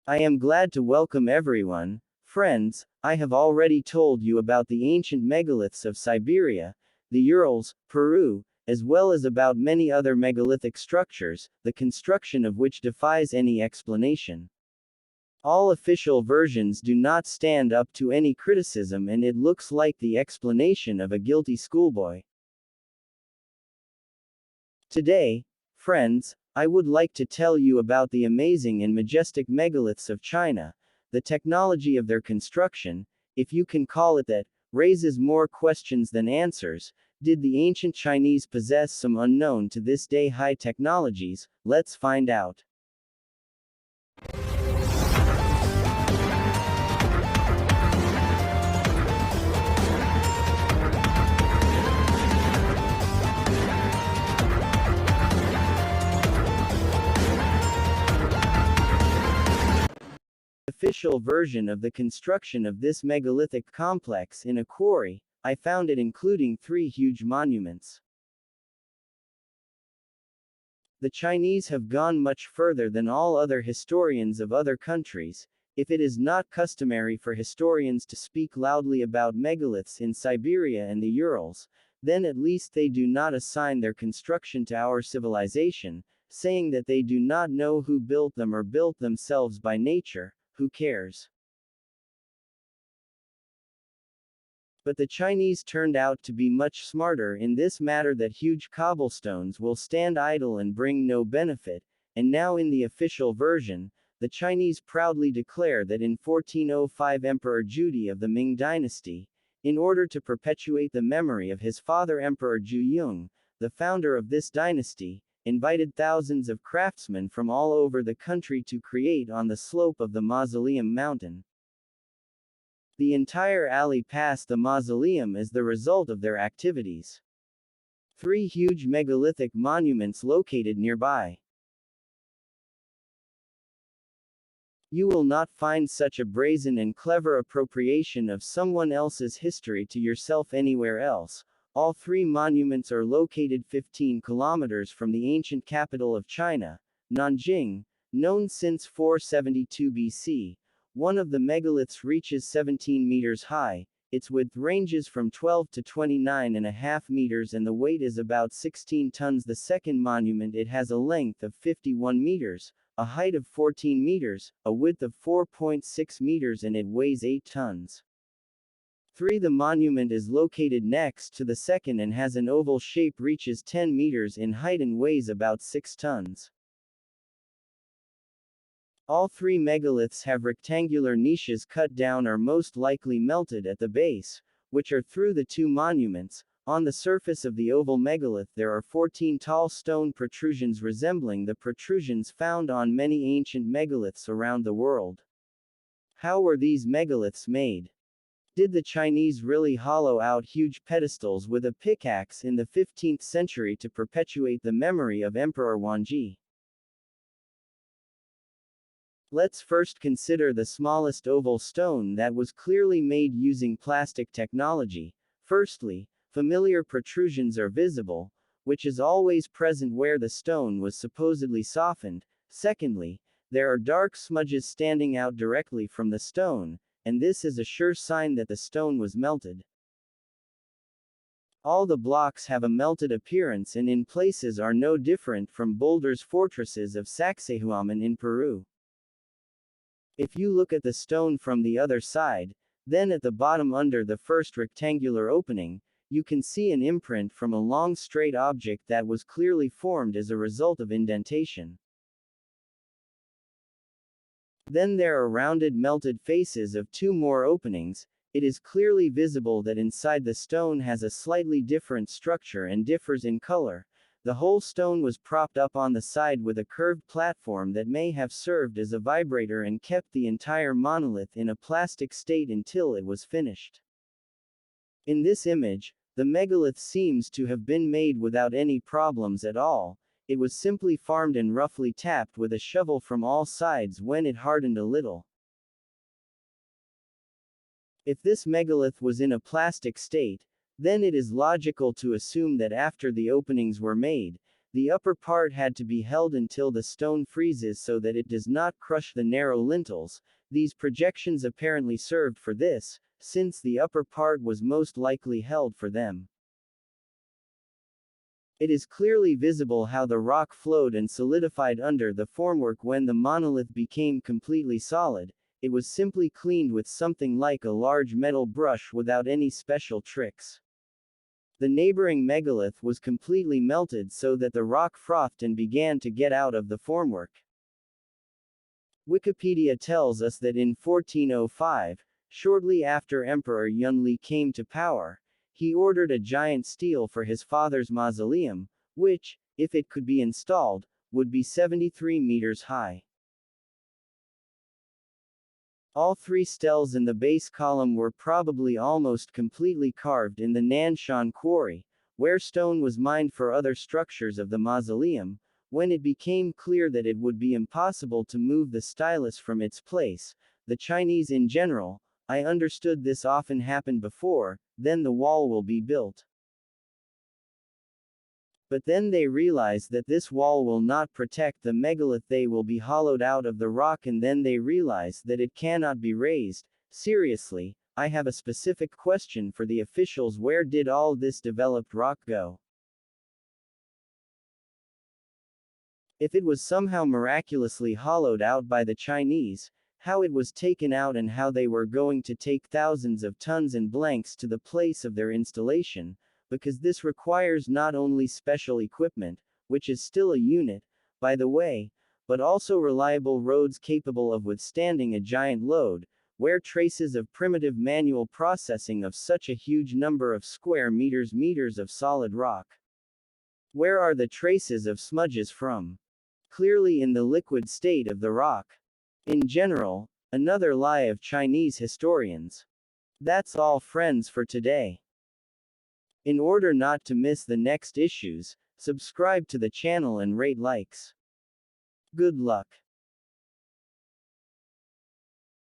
I am glad to welcome everyone. Friends, I have already told you about the ancient megaliths of Siberia, the Urals, Peru, as well as about many other megalithic structures, the construction of which defies any explanation. All official versions do not stand up to any criticism, and it looks like the explanation of a guilty schoolboy. Today, friends, I would like to tell you about the amazing and majestic megaliths of China. The technology of their construction, if you can call it that, raises more questions than answers. Did the ancient Chinese possess some unknown to this day high technologies? Let's find out. Official version of the construction of this megalithic complex in a quarry, I found it including 3 huge monuments. The Chinese have gone much further than all other historians of other countries. If it is not customary for historians to speak loudly about megaliths in Siberia and the Urals, then at least they do not assign their construction to our civilization, saying that they do not know who built them or built themselves by nature. Who cares? But the Chinese turned out to be much smarter in this matter, that huge cobblestones will stand idle and bring no benefit, and now in the official version, the Chinese proudly declare that in 1405 Emperor Judi of the Ming dynasty, in order to perpetuate the memory of his father Emperor Ju Jung, the founder of this dynasty, invited thousands of craftsmen from all over the country to create on the slope of the mausoleum mountain. The entire alley past the mausoleum is the result of their activities. 3 huge megalithic monuments located nearby. You will not find such a brazen and clever appropriation of someone else's history to yourself anywhere else. All 3 monuments are located 15 kilometers from the ancient capital of China, Nanjing, known since 472 BC. One of the megaliths reaches 17 meters high, its width ranges from 12 to 29.5 meters and the weight is about 16 tons. The second monument, it has a length of 51 meters, a height of 14 meters, a width of 4.6 meters and it weighs 8 tons. 3. The monument is located next to the second and has an oval shape, reaches 10 meters in height and weighs about 6 tons. All 3 megaliths have rectangular niches cut down or most likely melted at the base, which are through the 2 monuments. On the surface of the oval megalith there are 14 tall stone protrusions resembling the protrusions found on many ancient megaliths around the world. How were these megaliths made? Did the Chinese really hollow out huge pedestals with a pickaxe in the 15th century to perpetuate the memory of Emperor Judi? Let's first consider the smallest oval stone that was clearly made using plastic technology. Firstly, familiar protrusions are visible, which is always present where the stone was supposedly softened. Secondly, there are dark smudges standing out directly from the stone, and this is a sure sign that the stone was melted. All the blocks have a melted appearance and in places are no different from boulders. Fortresses of Sacsayhuaman in Peru. If you look at the stone from the other side, then at the bottom under the first rectangular opening, you can see an imprint from a long straight object that was clearly formed as a result of indentation. Then there are rounded melted faces of 2 more openings. It is clearly visible that inside the stone has a slightly different structure and differs in color. The whole stone was propped up on the side with a curved platform that may have served as a vibrator and kept the entire monolith in a plastic state until it was finished. In this image, the megalith seems to have been made without any problems at all. It was simply farmed and roughly tapped with a shovel from all sides when it hardened a little. If this megalith was in a plastic state, then it is logical to assume that after the openings were made, The upper part had to be held until the stone freezes so that it does not crush the narrow lintels. These projections apparently served for this, since the upper part was most likely held for them. It is clearly visible how the rock flowed and solidified under the formwork when the monolith became completely solid. It was simply cleaned with something like a large metal brush without any special tricks. The neighboring megalith was completely melted so that the rock frothed and began to get out of the formwork. Wikipedia tells us that in 1405, shortly after Emperor Judi came to power, he ordered a giant stele for his father's mausoleum, which, if it could be installed, would be 73 meters high. All three steles in the base column were probably almost completely carved in the Nanshan quarry, where stone was mined for other structures of the mausoleum. When it became clear that it would be impossible to move the stylus from its place, the Chinese in general, I understood this often happened before, then the wall will be built. But then they realize that this wall will not protect the megalith, they will be hollowed out of the rock, and then they realize that it cannot be raised. Seriously, I have a specific question for the officials: where did all this developed rock go? If it was somehow miraculously hollowed out by the Chinese, how it was taken out and how they were going to take thousands of tons and blanks to the place of their installation, because this requires not only special equipment, which is still a unit, by the way, but also reliable roads capable of withstanding a giant load, where traces of primitive manual processing of such a huge number of square meters of solid rock. Where are the traces of smudges from? Clearly in the liquid state of the rock. In general, another lie of Chinese historians. That's all, friends, for today. In order not to miss the next issues, subscribe to the channel and rate likes. Good luck.